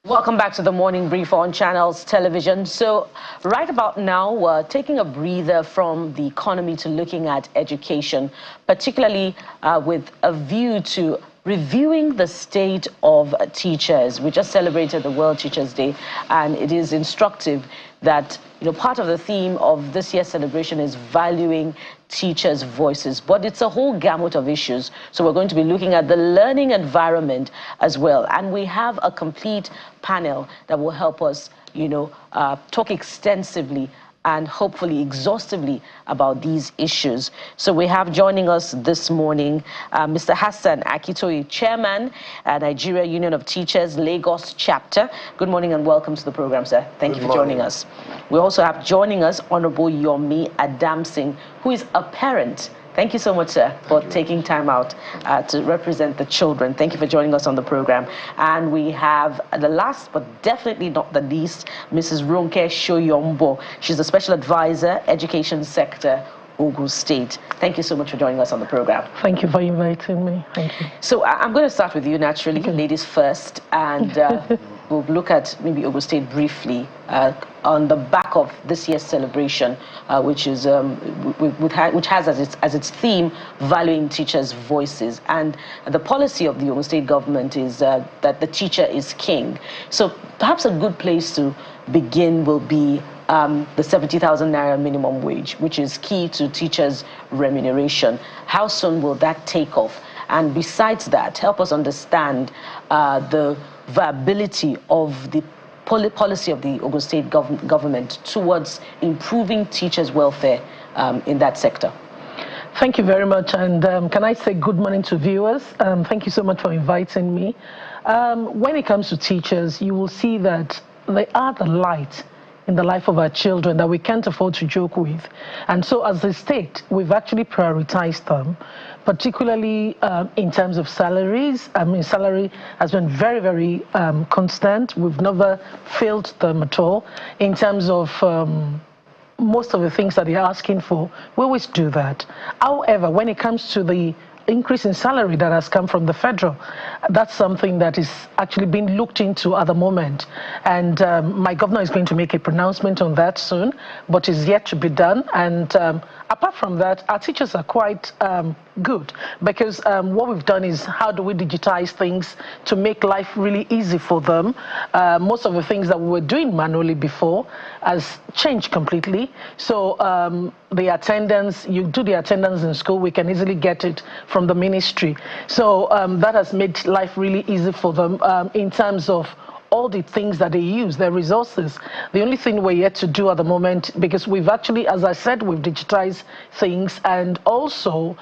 Welcome back to the Morning Brief on Channels Television. So right about now, we're taking a breather from the economy to looking at education, particularly with a view to reviewing the state of teachers. We just celebrated the World Teachers Day, and it is instructive that part of the theme of this year's celebration is valuing teachers' voices, but it's a whole gamut of issues. So we're going to be looking at the learning environment as well, and we have a complete panel that will help us, talk extensively and hopefully exhaustively about these issues. So we have joining us this morning Mr. Hassan Akitoye, Chairman, Nigeria Union of Teachers, Lagos Chapter. Good morning and welcome to the program, sir. Thank you for joining us. We also have joining us Honorable Yomi Adamsing, who is a parent. Thank you so much, sir, for taking time out to represent the children. Thank you for joining us on the program. And we have the last, but definitely not the least, Mrs. Ronke Shoyombo. She's the Special Advisor, Education Sector, Ogun State. Thank you so much for joining us on the program. Thank you for inviting me. Thank you. So I'm going to start with you naturally, ladies first, and we'll look at maybe Ogun State briefly on the back of this year's celebration, which is which has as its theme valuing teachers' voices, and the policy of the Ogun State government is that the teacher is king. So perhaps a good place to begin will be the 70,000 naira minimum wage, which is key to teachers' remuneration. How soon will that take off? And besides that, help us understand the viability of the policy of the Ogun State government towards improving teachers' welfare in that sector. Thank you very much. And can I say good morning to viewers? Thank you so much for inviting me. When it comes to teachers, you will see that they are the light in the life of our children that we can't afford to joke with. And so as a state, we've actually prioritized them, particularly in terms of salaries. I mean, salary has been very, very constant. We've never failed them at all. In terms of most of the things that they're asking for, we always do that. However, when it comes to the increase in salary that has come from the federal, that's something that is actually being looked into at the moment. And my governor is going to make a pronouncement on that soon, but is yet to be done. And apart from that, our teachers are quite good, because what we've done is how do we digitize things to make life really easy for them. Most of the things that we were doing manually before has changed completely. So the attendance, you do the attendance in school, we can easily get it from the ministry. So that has made life really easy for them in terms of all the things that they use, their resources. The only thing we're yet to do at the moment, because we've actually, as I said, we've digitized things, and also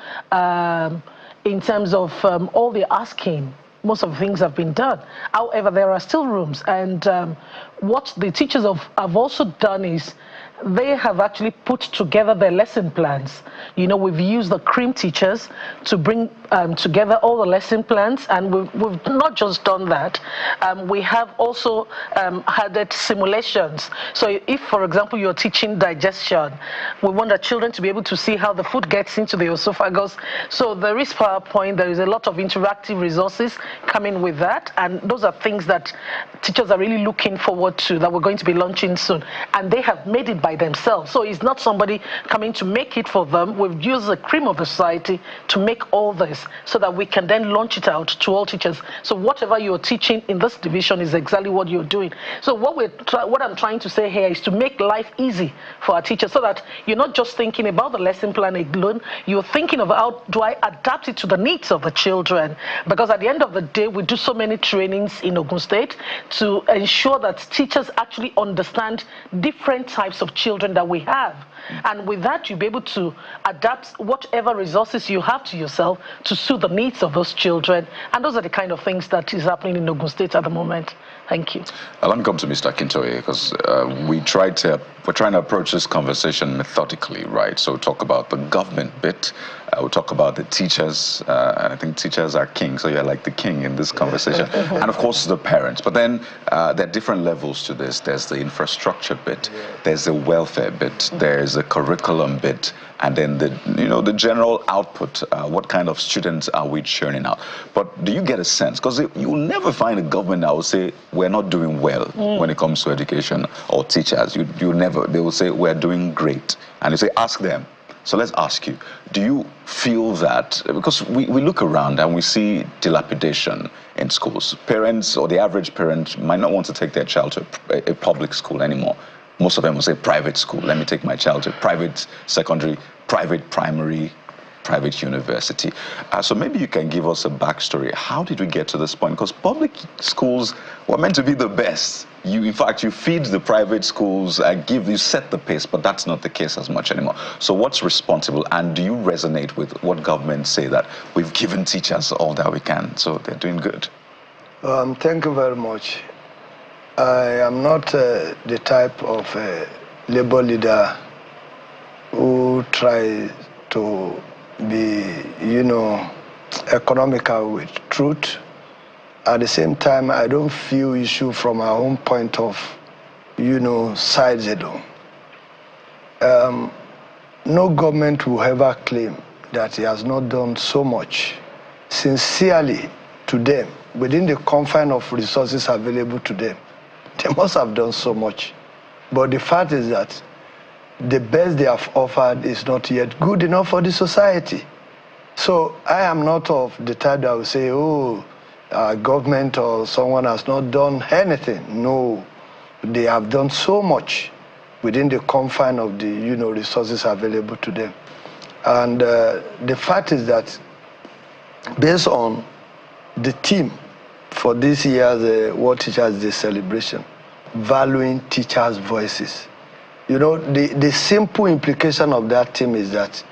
in terms of all the asking, most of the things have been done. However, there are still rooms, and what the teachers have also done is they have actually put together their lesson plans. We've used the CREAM teachers to bring together all the lesson plans, and we've not just done that. We have also added simulations. So if, for example, you're teaching digestion, we want the children to be able to see how the food gets into the esophagus. So there is PowerPoint, there is a lot of interactive resources coming with that, and those are things that teachers are really looking forward to, that we're going to be launching soon. And they have made it by themselves. So it's not somebody coming to make it for them. We've used the cream of the society to make all this so that we can then launch it out to all teachers. So whatever you're teaching in this division is exactly what you're doing. So what I'm trying to say here is to make life easy for our teachers, so that you're not just thinking about the lesson plan alone, you're thinking of how do I adapt it to the needs of the children. Because at the end of the day, we do so many trainings in Ogun State to ensure that teachers actually understand different types of children that we have. And with that, you'll be able to adapt whatever resources you have to yourself to suit the needs of those children. And those are the kind of things that is happening in Ogun State at the moment. Thank you. Let me come to Mr. Akitoye, because we're trying to approach this conversation methodically, right? So talk about the government bit, we'll talk about the teachers, and I think teachers are king, so you're like the king in this conversation. And of course the parents. But then there are different levels to this. There's the infrastructure bit, there's the welfare bit, there's the curriculum bit, and then the general output. What kind of students are we churning out? But do you get a sense? Because you'll never find a government that will say we're not doing well when it comes to education or teachers. You never. They will say we're doing great, and you say ask them. So let's ask you, do you feel that, because we look around and we see dilapidation in schools. Parents or the average parent might not want to take their child to a public school anymore. Most of them will say private school. Let me take my child to private secondary, private primary, private university. So maybe you can give us a backstory. How did we get to this point? Because public schools were meant to be the best. In fact, you feed the private schools, you set the pace, but that's not the case as much anymore. So what's responsible, and do you resonate with what governments say that we've given teachers all that we can, so they're doing good? Thank you very much. I am not the type of labor leader who tries to be, economical with truth. At the same time, I don't feel issue from our own point of, sides alone. No government will ever claim that he has not done so much sincerely to them, within the confine of resources available to them. They must have done so much. But the fact is that the best they have offered is not yet good enough for the society. So I am not of the type that will say, government or someone has not done anything. No, they have done so much within the confine of the resources available to them. And the fact is that based on the theme for this year's World Teachers' Day celebration, valuing teachers' voices, the simple implication of that theme is that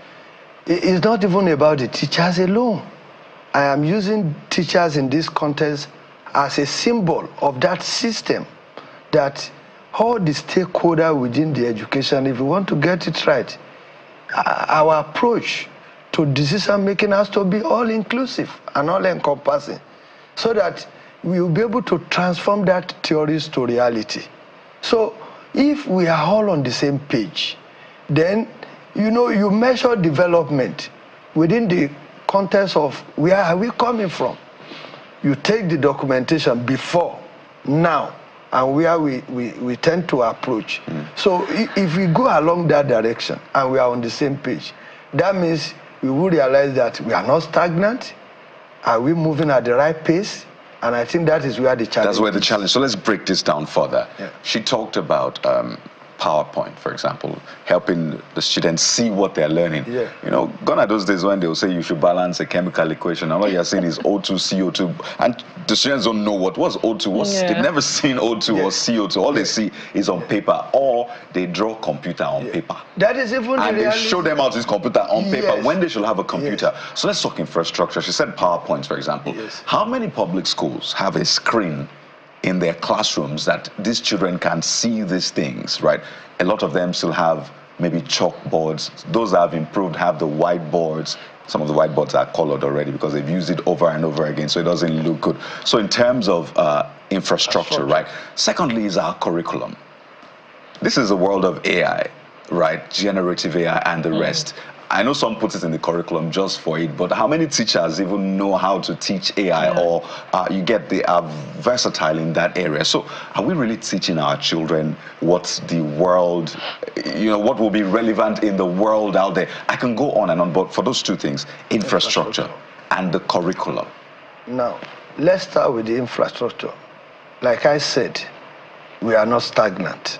it's not even about the teachers alone. I am using teachers in this context as a symbol of that system, that all the stakeholders within the education, if we want to get it right, our approach to decision making has to be all-inclusive and all-encompassing, so that we will be able to transform that theories to reality. So if we are all on the same page, then you measure development within the context of where are we coming from. You take the documentation before, now, and where we tend to approach. So if we go along that direction and we are on the same page, that means we will realize that we are not stagnant. Are we moving at the right pace? And I think that is where the challenge is. That's where the challenge. So let's break this down further. Yeah. She talked about PowerPoint, for example, helping the students see what they're learning. Yeah. Gone are those days when they'll say you should balance a chemical equation, and what you're saying is O2, CO2, and the students don't know what's O2. They've never seen O2 or CO2. All they see is on paper, or they draw computer on paper. That is even and they show them how to use computer on paper when they should have a computer. So let's talk infrastructure. She said PowerPoint, for example. How many public schools have a screen in their classrooms that these children can see these things, right? A lot of them still have maybe chalkboards. Those that have improved have the whiteboards. Some of the whiteboards are colored already because they've used it over and over again, so it doesn't look good. So in terms of infrastructure, right? Secondly is our curriculum. This is a world of AI, right? Generative AI and the rest. I know some put it in the curriculum just for it, but how many teachers even know how to teach AI, or they are versatile in that area? So are we really teaching our children what the world, what will be relevant in the world out there? I can go on and on, but for those two things, infrastructure and the curriculum. Now, let's start with the infrastructure. Like I said, we are not stagnant.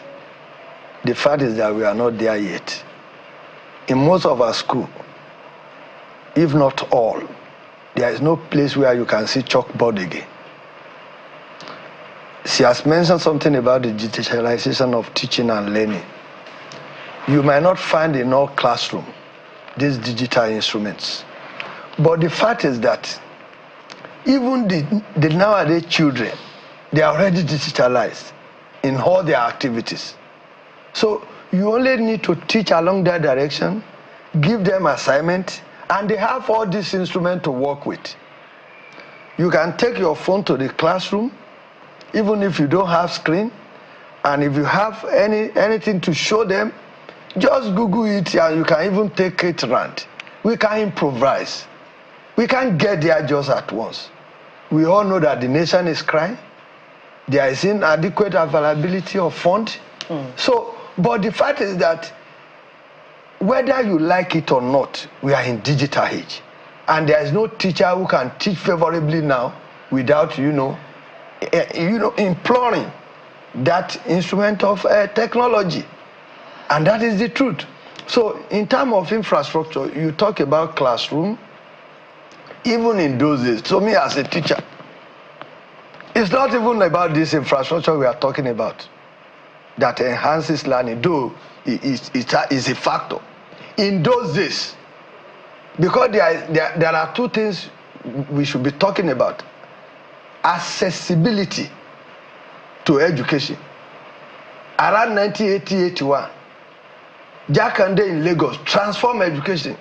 The fact is that we are not there yet. In most of our schools, if not all, there is no place where you can see chalkboard again. She has mentioned something about the digitalization of teaching and learning. You might not find in all classrooms these digital instruments. But the fact is that even the nowadays children, they are already digitalized in all their activities. So you only need to teach along that direction, give them assignment, and they have all these instruments to work with. You can take your phone to the classroom, even if you don't have screen, and if you have anything to show them, Just Google it and you can even take it around. We can improvise. We can't get there just at once. We all know that the nation is crying. There is inadequate availability of funds. So, but the fact is that whether you like it or not, we are in digital age. And there is no teacher who can teach favorably now without, imploring that instrument of technology. And that is the truth. So in terms of infrastructure, you talk about classroom. Even in those days, to me as a teacher, it's not even about this infrastructure we are talking about that enhances learning, though it is a factor. In those days, because there are two things we should be talking about. Accessibility to education. Around 1980-81, Jakande in Lagos transformed education.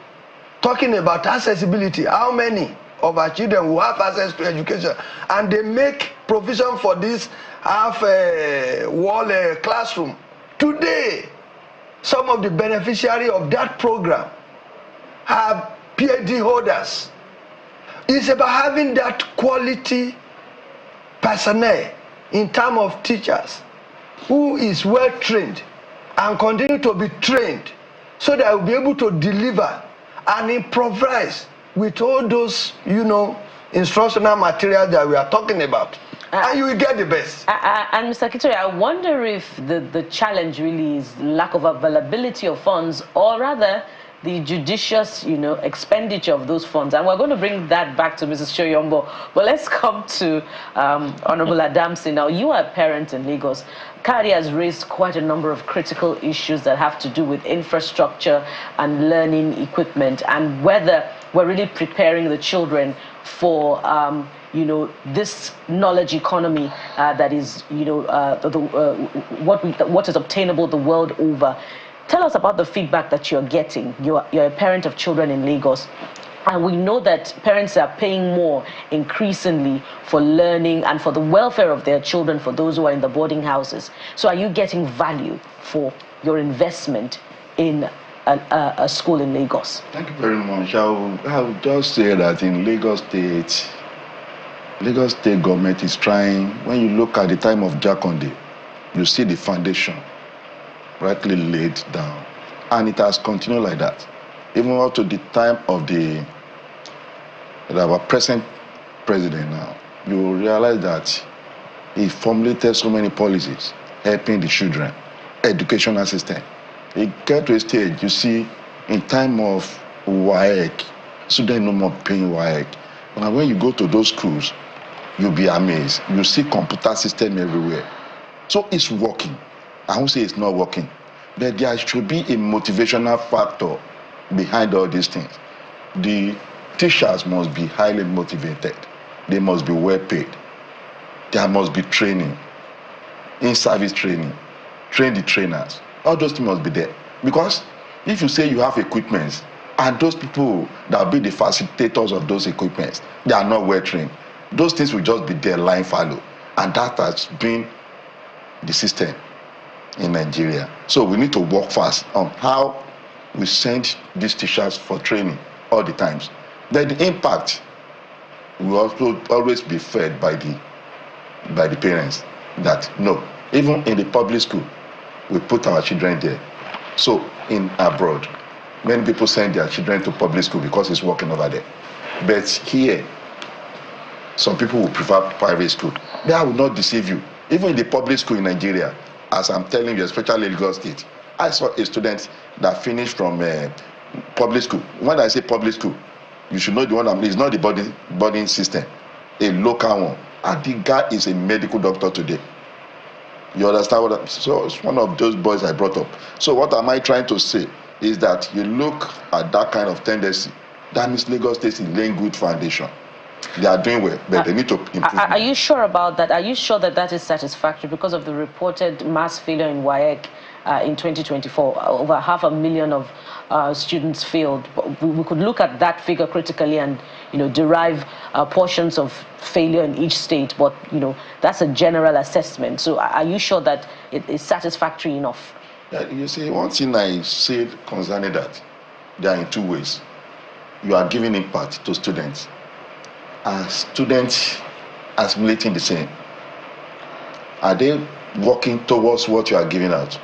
Talking about accessibility, how many of our children will have access to education? And they make provision for this half-wall classroom. Today, some of the beneficiaries of that program have PhD holders. It's about having that quality personnel in terms of teachers who is well trained and continue to be trained so that will be able to deliver and improvise with all those, instructional materials that we are talking about. And you will get the best. And Mr. Kitoye, I wonder if the challenge really is lack of availability of funds, or rather the judicious, expenditure of those funds. And we're going to bring that back to Mrs. Shoyombo. But let's come to Honorable Adamsi. Now, you are a parent in Lagos. Kari has raised quite a number of critical issues that have to do with infrastructure and learning equipment, and whether we're really preparing the children for this knowledge economy that is, what is obtainable the world over. Tell us about the feedback that you're getting. You're a parent of children in Lagos, and we know that parents are paying more increasingly for learning and for the welfare of their children, for those who are in the boarding houses. So are you getting value for your investment in a school in Lagos? Thank you very much. I will just say that in Lagos State government is trying. When you look at the time of Jakande, you see the foundation rightly laid down, and it has continued like that. Even up to the time of our present president now, you will realize that he formulated so many policies helping the children, educational system. It get to a stage, you see, in time of WAEC, students no more paying WAEC. And when you go to those schools, you'll be amazed. You see computer system everywhere. So it's working. I won't say it's not working, but there should be a motivational factor behind all these things. The teachers must be highly motivated. They must be well paid. There must be training, in-service training, train the trainers. All those things must be there. Because if you say you have equipment, and those people that will be the facilitators of those equipments, they are not well trained, those things will just be there lying fallow. And that has been the system in Nigeria. So we need to work fast on how we send these teachers for training all the times. Then the impact will also always be fed by the parents, that no, even in the public school, we put our children there. So in abroad, many people send their children to public school because it's working over there. But here, some people will prefer private school. But I will not deceive you. Even in the public school in Nigeria, as I'm telling you, especially Lagos State, I saw a student that finished from public school. When I say public school, you should know the one it's not the boarding system, a local one. And the guy is a medical doctor today. You understand what so it's one of those boys I brought up. So what am I trying to say is that you look at that kind of tendency, that means Lagos State is laying good foundation. They are doing well, but they need to improve. Are you sure about that? Are you sure that that is satisfactory because of the reported mass failure in WAEC in 2024? Over 500,000 of students failed. We could look at that figure critically and derive portions of failure in each state, but that's a general assessment. So are you sure that it is satisfactory enough? You see, one thing I said concerning that, they are in two ways. You are giving impact to students. Are students assimilating the same? Are they working towards what you are giving out?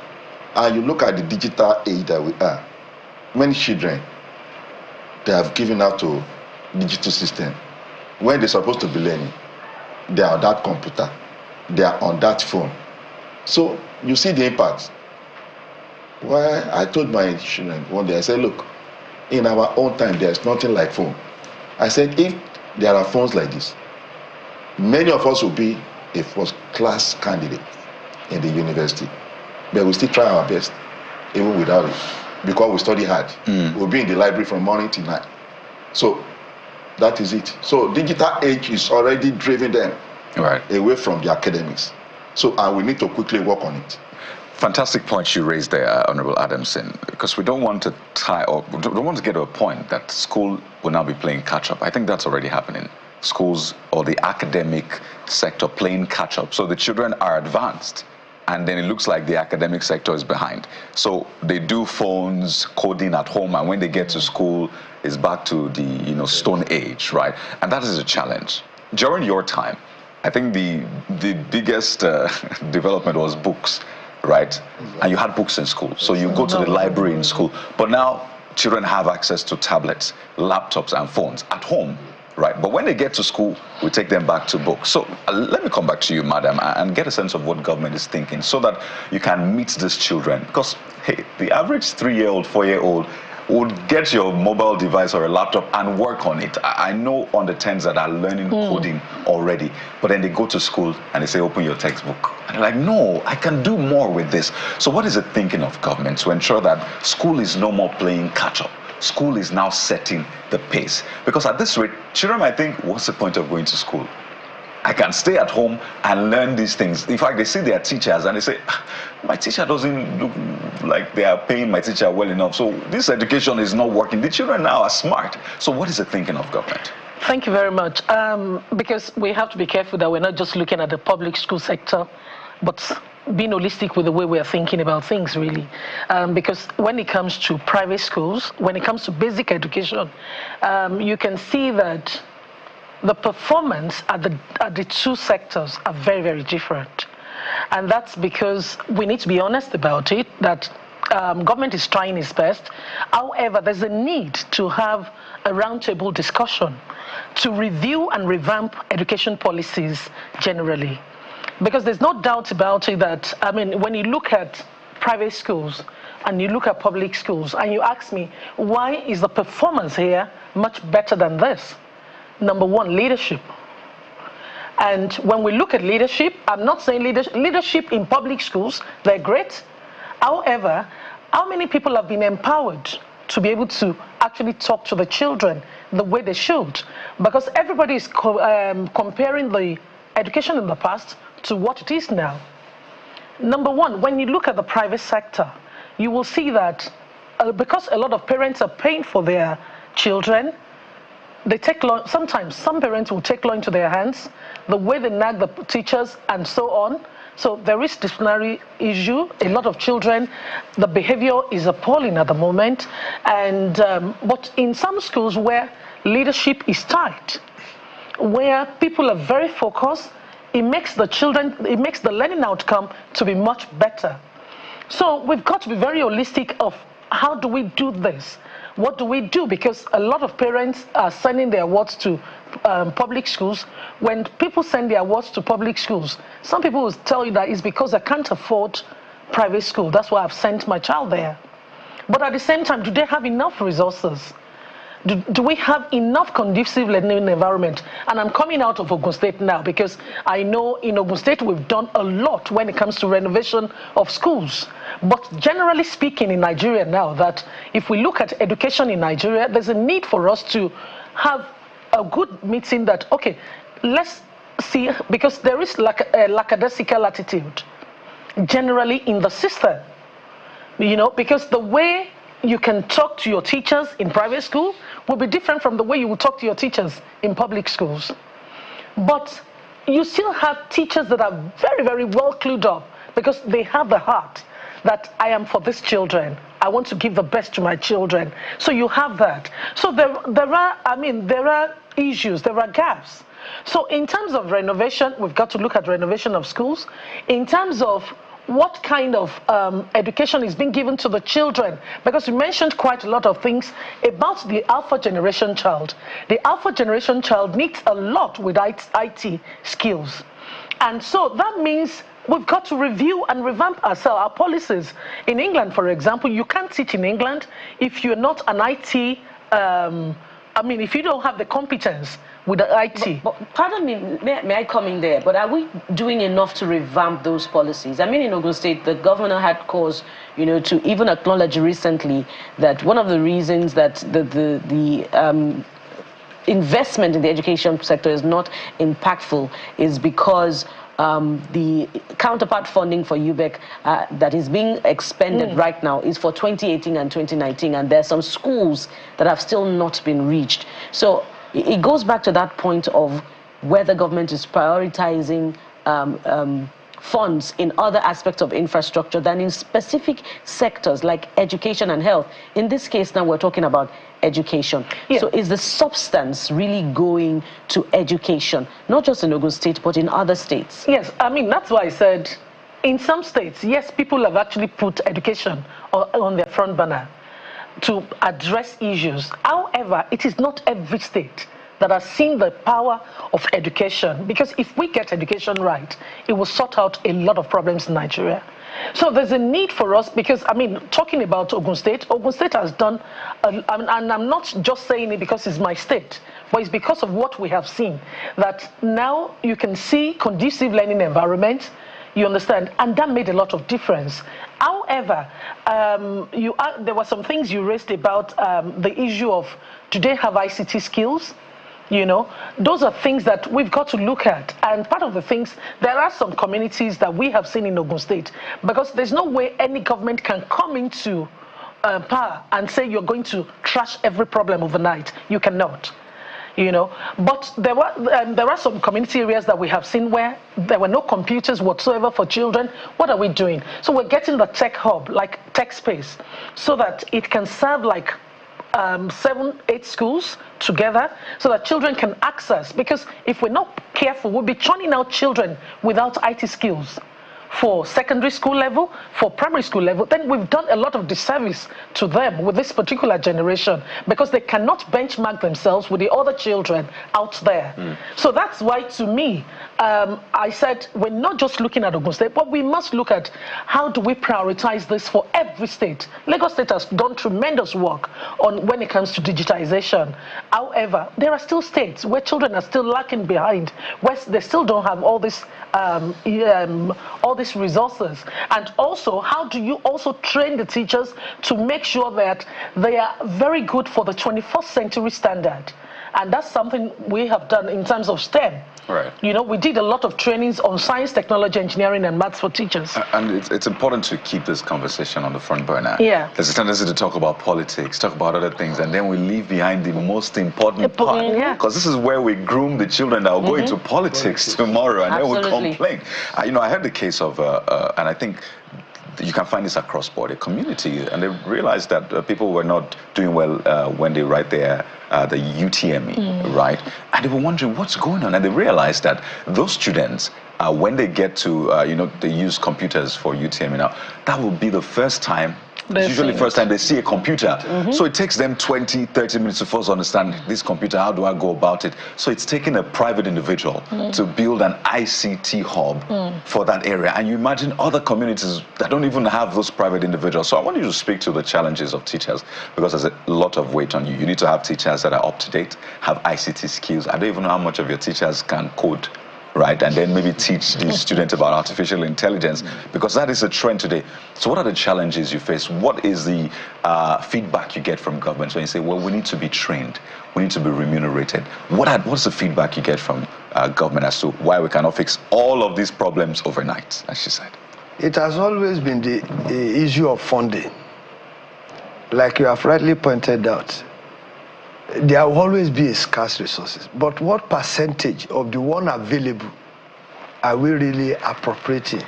And you look at the digital age that we are. Many children, they have given out to digital system. When they're supposed to be learning, they are on that computer. They are on that phone. So you see the impact. Well, I told my children one day, I said, look, in our own time, there's nothing like phone. I said, if there are phones like this, many of us will be a first-class candidate in the university. But we still try our best, even without it, because we study hard. We'll be in the library from morning till night. So that is it. So digital age is already driving them away from the academics. So we need to quickly work on it. Fantastic point you raised there, Honorable Adamson, because we don't want to don't want to get to a point that school will now be playing catch-up. I think that's already happening. Schools or the academic sector playing catch-up. So the children are advanced, and then it looks like the academic sector is behind. So they do phones, coding at home, and when they get to school, it's back to the Stone Age, right? And that is a challenge. During your time, I think the biggest development was books. Right? And you had books in school. So you go to the library in school. But now children have access to tablets, laptops, and phones at home. Right? But when they get to school, we take them back to books. So let me come back to you, madam, and get a sense of what government is thinking so that you can meet these children. Because, hey, the average 3-year-old, 4-year-old would get your mobile device or a laptop and work on it. I know on the 10s that are learning coding already, but then they go to school and they say, open your textbook. And they're like, no, I can do more with this. So what is the thinking of government to ensure that school is no more playing catch-up? School is now setting the pace. Because at this rate, children might think, what's the point of going to school? I can stay at home and learn these things. In fact, they see their teachers and they say, my teacher doesn't look like they are paying my teacher well enough. So this education is not working. The children now are smart. So what is the thinking of government? Thank you very much. Because we have to be careful that we're not just looking at the public school sector, but being holistic with the way we are thinking about things, really. Because when it comes to private schools, when it comes to basic education, you can see that the performance at the two sectors are very, very different. And that's because we need to be honest about it, that government is trying its best. However, there's a need to have a roundtable discussion to review and revamp education policies generally. Because there's no doubt about it that, I mean, when you look at private schools and you look at public schools and you ask me, why is the performance here much better than this? Number one, leadership. And when we look at leadership, I'm not saying leadership in public schools, they're great. However, how many people have been empowered to be able to actually talk to the children the way they should? Because everybody is comparing the education in the past to what it is now. Number one, when you look at the private sector, you will see that because a lot of parents are paying for their children, they take law. Sometimes some parents will take law into their hands, the way they nag the teachers and so on. So there is disciplinary issue. A lot of children, the behavior is appalling at the moment. And but in some schools where leadership is tight, where people are very focused, it makes the learning outcome to be much better. So we've got to be very holistic of how do we do this? What do we do? Because a lot of parents are sending their awards to public schools. When people send their awards to public schools, some people will tell you that it's because I can't afford private school. That's why I've sent my child there. But at the same time, do they have enough resources? Do we have enough conducive learning environment? And I'm coming out of Ogun State now because I know in Ogun State we've done a lot when it comes to renovation of schools. But generally speaking in Nigeria now, that if we look at education in Nigeria, there's a need for us to have a good meeting that, okay, let's see, because there is like a lackadaisical attitude generally in the system, because the way you can talk to your teachers in private school will be different from the way you will talk to your teachers in public schools. But you still have teachers that are very, very well clued up because they have the heart. that I am for these children. I want to give the best to my children. So you have that. So there are issues, there are gaps. So in terms of renovation, we've got to look at renovation of schools. In terms of what kind of education is being given to the children, because you mentioned quite a lot of things about the alpha generation child. The alpha generation child needs a lot with IT skills. And so that means we've got to review and revamp our policies. In England, for example, you can't teach in England if you're not an IT, if you don't have the competence with the IT. But pardon me, may I come in there? But are we doing enough to revamp those policies? I mean, in Ogun State, the governor had cause, to even acknowledge recently that one of the reasons that the investment in the education sector is not impactful is because the counterpart funding for UBEC that is being expended right now is for 2018 and 2019, and there are some schools that have still not been reached. So it goes back to that point of whether government is prioritizing funds in other aspects of infrastructure than in specific sectors like education and health. In this case now we're talking about education. Yeah. So is the substance really going to education, not just in Ogun State, but in other states? Yes, that's why I said in some states, yes, people have actually put education on their front banner to address issues. However, it is not every state that has seen the power of education, because if we get education right, it will sort out a lot of problems in Nigeria. So there's a need for us, because, talking about Ogun State has done, and I'm not just saying it because it's my state, but it's because of what we have seen, that now you can see conducive learning environments, you understand, and that made a lot of difference. However, there were some things you raised about the issue of, do they have ICT skills? Those are things that we've got to look at. And part of the things, there are some communities that we have seen in Ogun State, because there's no way any government can come into power and say you're going to trash every problem overnight. You cannot. But there are some community areas that we have seen where there were no computers whatsoever for children. What are we doing? So we're getting the tech hub, like tech space, so that it can serve like 7-8 schools together, so that children can access, because if we're not careful, we'll be churning out children without IT skills for secondary school level, for primary school level. Then we've done a lot of disservice to them with this particular generation, because they cannot benchmark themselves with the other children out there. So that's why, to me, I said we're not just looking at Ogun State, but we must look at how do we prioritize this for every state. Lagos State has done tremendous work when it comes to digitization. However, there are still states where children are still lacking behind, where they still don't have all these resources. And also, how do you also train the teachers to make sure that they are very good for the 21st century standard? And that's something we have done in terms of STEM. Right. We did a lot of trainings on science, technology, engineering, and maths for teachers. And it's important to keep this conversation on the front burner. Yeah. There's a tendency to talk about politics, talk about other things, and then we leave behind the most important part. Yeah. Because this is where we groom the children that will go into politics tomorrow, and then we complain. I heard the case of, and I think you can find this across border community, and they realized that people were not doing well when they write the UTME, right? And they were wondering what's going on, and they realized that those students, when they get to, they use computers for UTME now, that will be the first time. It's usually the first time they see a computer. So it takes them 20, 30 minutes to first understand this computer, how do I go about it? So it's taking a private individual to build an ICT hub for that area. And you imagine other communities that don't even have those private individuals. So I want you to speak to the challenges of teachers, because there's a lot of weight on you. You need to have teachers that are up to date, have ICT skills. I don't even know how much of your teachers can code, right? And then maybe teach these students about artificial intelligence, because that is a trend today. So what are the challenges you face? What is the feedback you get from governments when you say, well, we need to be trained, we need to be remunerated? What's the feedback you get from government as to why we cannot fix all of these problems overnight, as she said? It has always been the issue of funding. Like you have rightly pointed out, there will always be scarce resources. But what percentage of the one available are we really appropriating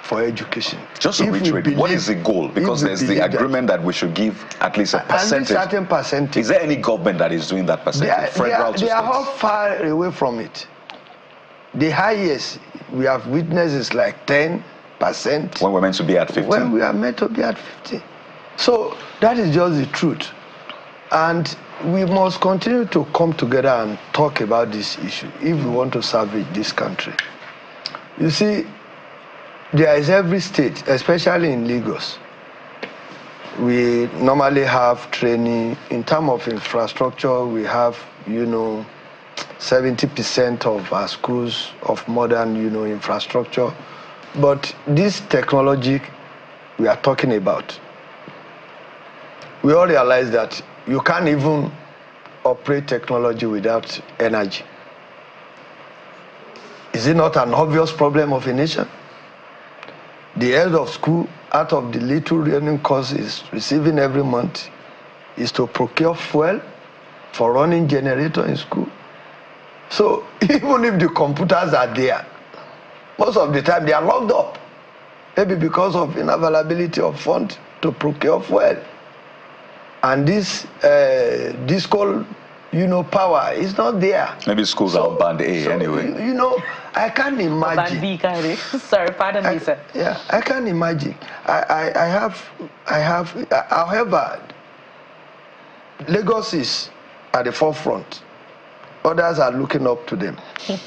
for education. Just to reiterate, what is the goal? Because there's the agreement that we should give at least a percentage. A certain percentage. Is there any government that is doing that percentage? They are all far away from it. The highest we have witnessed is like 10%. When we're meant to be at 15. When we are meant to be at 50. So that is just the truth. And we must continue to come together and talk about this issue if we want to salvage this country. You see, there is every state, especially in Lagos, we normally have training. In terms of infrastructure, we have, 70% of our schools of modern, infrastructure. But this technology we are talking about, we all realize that you can't even operate technology without energy. Is it not an obvious problem of a nation? The head of school, out of the little learning course is receiving every month, is to procure fuel for running generator in school. So even if the computers are there, most of the time they are locked up, maybe because of unavailability of funds to procure fuel. And this disco, power is not there. Maybe schools are band A anyway. I can't imagine. Band B, sorry, pardon me, sir. Yeah, I can't imagine. However, Lagos is at the forefront. Others are looking up to them,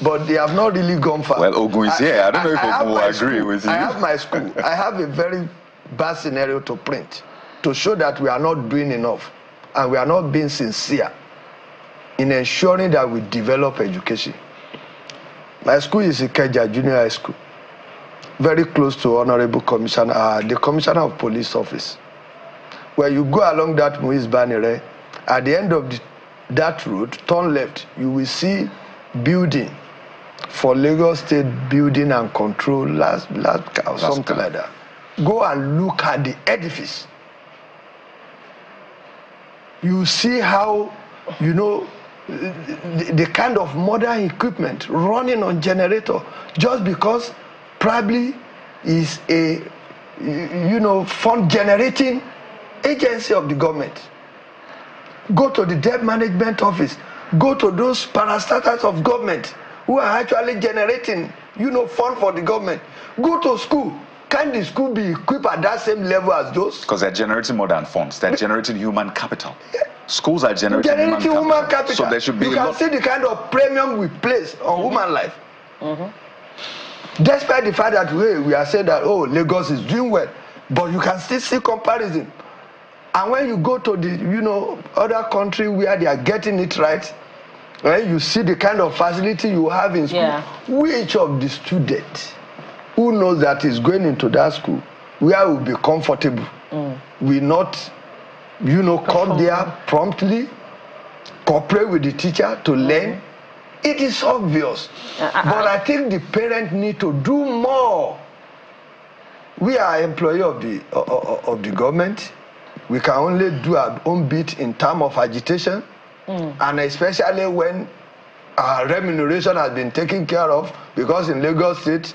but they have not really gone far. Well, Ogun is here. I don't know if Ogun will agree with you. I have my school. I have a very bad scenario to print to show that we are not doing enough and we are not being sincere in ensuring that we develop education. My school is Ikeja Junior High School, very close to Honorable Commissioner, the Commissioner of Police Office. Where you go along that Muiz Banire, at the end of that road, turn left, you will see building for Lagos State Building and Control, or something like that. Go and look at the edifice. You see how, the kind of modern equipment running on generator, just because probably is a, fund generating agency of the government. Go to the debt management office. Go to those parastatals of government who are actually generating, fund for the government. Go to school. Can the school be equipped at that same level as those? Because they're generating more than funds. They're generating human capital. Yeah. Schools are generating human capital. So there should be. You can see the kind of premium we place on human life. Despite the fact that we are saying that, Lagos is doing well, but you can still see comparison. And when you go to the, other country where they are getting it right, you see the kind of facility you have in school. Yeah. Which of the students who knows that is going into that school where will be comfortable will not, come there promptly, cooperate with the teacher to learn? It is obvious. But I think the parents need to do more. We are employee of the government. We can only do our own bit in terms of agitation, and especially when our remuneration has been taken care of, because in Lagos State,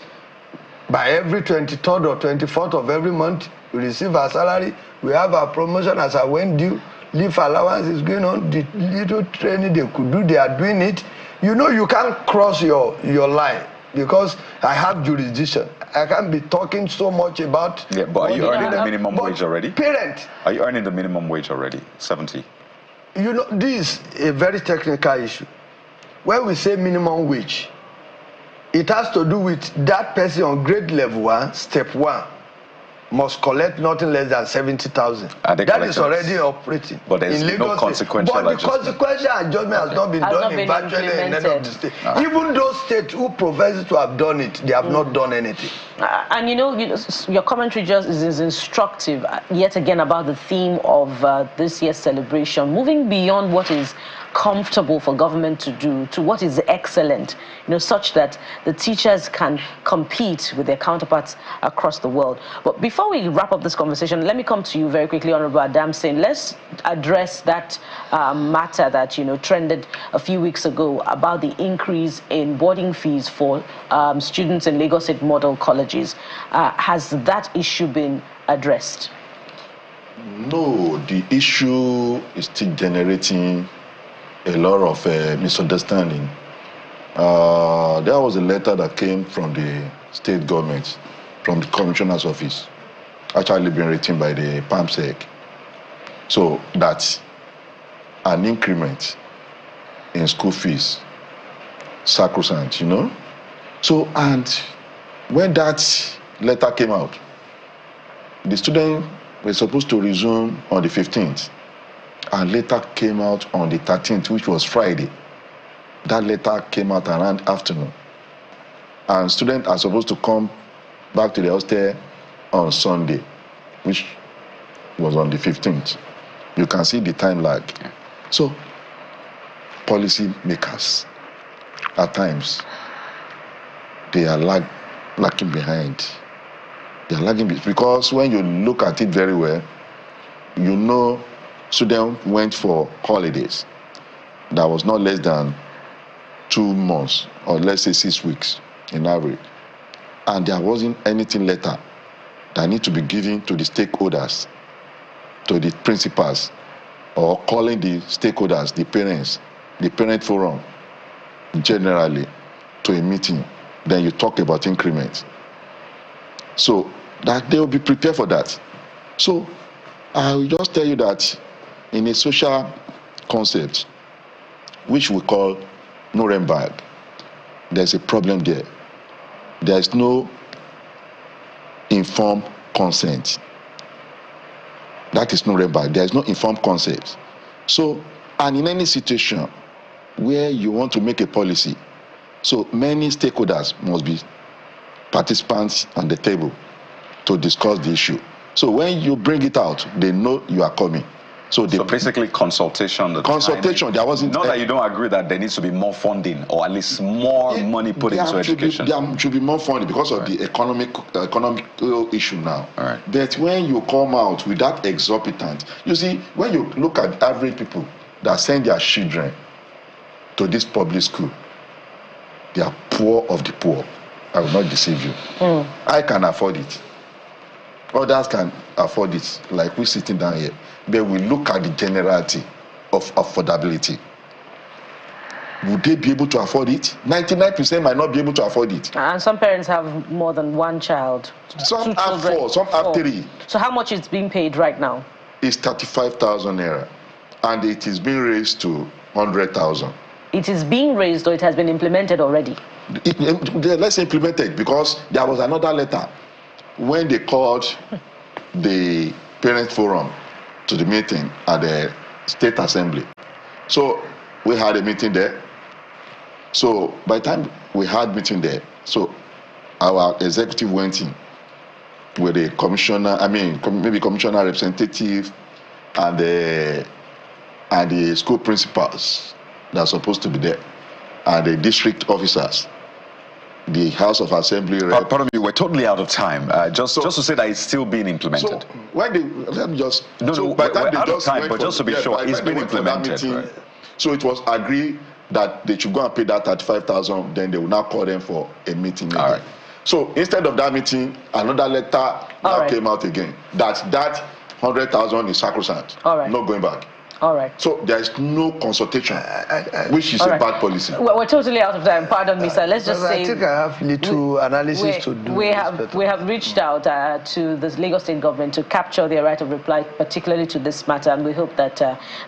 by every 23rd or 24th of every month, we receive our salary. We have our promotion as our when due. Leave allowance is going on. The little training they could do, they are doing it. You can't cross your line, because I have jurisdiction. I can't be talking so much about... Yeah, but are you earning the minimum wage already? Parent. Are you earning the minimum wage already? 70? This is a very technical issue. When we say minimum wage, it has to do with that person on grade level 1, step 1, must collect nothing less than 70,000. That is already operating. But there's no consequential adjustment. But the consequential adjustment has not been done in virtually any of the states. Even those states who profess to have done it, they have not done anything. And your commentary just is instructive, yet again, about the theme of this year's celebration. Moving beyond what is comfortable for government to do to what is excellent, such that the teachers can compete with their counterparts across the world. But before we wrap up this conversation, let me come to you very quickly, Honorable Adamson. Let's address that matter that trended a few weeks ago about the increase in boarding fees for students in Lagos State model colleges. Has that issue been addressed? No, the issue is still generating a lot of misunderstanding. There was a letter that came from the state government, from the commissioner's office, actually been written by the PAMSEC. So that's an increment in school fees, sacrosanct, So, and when that letter came out, the students were supposed to resume on the 15th, and later came out on the 13th, which was Friday. That letter came out around afternoon. And students are supposed to come back to the hostel on Sunday, which was on the 15th. You can see the time lag. So, policy makers, at times, they are lagging behind. They are lagging because when you look at it very well, students went for holidays. That was not less than 2 months, or let's say 6 weeks in average. And there wasn't anything later that need to be given to the stakeholders, to the principals, or calling the stakeholders, the parents, the parent forum, generally, to a meeting. Then you talk about increments. So that they will be prepared for that. So I will just tell you that in a social concept, which we call Nuremberg, there's a problem there. There is no informed consent. That is Nuremberg. There is no informed consent. So, and in any situation where you want to make a policy, so many stakeholders must be participants on the table to discuss the issue. So when you bring it out, they know you are coming. So basically consultation. Consultation, there wasn't... Not that you don't agree that there needs to be more funding or at least more money put into education. There should be more funding because of the economic issue now. All right. But when you come out with that exorbitant, you see, when you look at average people that send their children to this public school, they are poor of the poor. I will not deceive you. I can afford it. Others can afford it, like we're sitting down here. But we look at the generality of affordability. Would they be able to afford it? 99% might not be able to afford it. And some parents have more than one child. Some have 4, some have 3. So how much is being paid right now? It's 35,000 naira. And it is being raised to 100,000. It is being raised, or it has been implemented already? Let's implement it, because there was another letter when they called the parent forum to the meeting at the state assembly. So we had a meeting there. So by the time we had meeting there, so our executive went in with the commissioner, maybe commissioner representative and the school principals that are supposed to be there, and the district officers, the House of Assembly rep. Pardon me, we're totally out of time. Just to say that it's still being implemented. So when they, let me just... No, so no, by the time we're they out of just time, went but for, just to be yeah, sure, it's been implemented. Meeting, right? So it was agreed that they should go and pay that 35,000, then they will now call them for a meeting again. Right. So instead of that meeting, another letter now came out again. That 100,000 is sacrosanct. Not going back. All right. So there is no consultation, which is a bad policy. We're totally out of time. Pardon me, sir. Let's just say... I think I have little analysis to do. We have reached out to the Lagos State government to capture their right of reply, particularly to this matter, and we hope that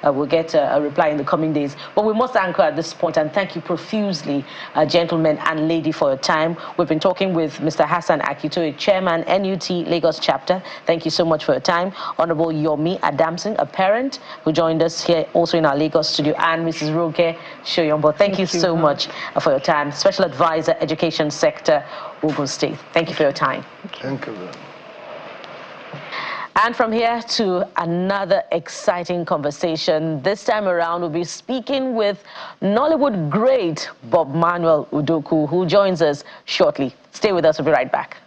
we'll get a reply in the coming days. But we must anchor at this point, and thank you profusely, gentlemen and lady, for your time. We've been talking with Mr. Hassan Akitoye, Chairman, NUT Lagos Chapter. Thank you so much for your time. Honorable Yomi Adamson, a parent who joined us here also in our Lagos studio, and Mrs. Roke Shoyombo. Thank you so much for your time. Special Advisor, Education Sector, Ogun State. Thank you for your time. Thank you very much. And from here to another exciting conversation. This time around, we'll be speaking with Nollywood great Bob Manuel Udoku, who joins us shortly. Stay with us. We'll be right back.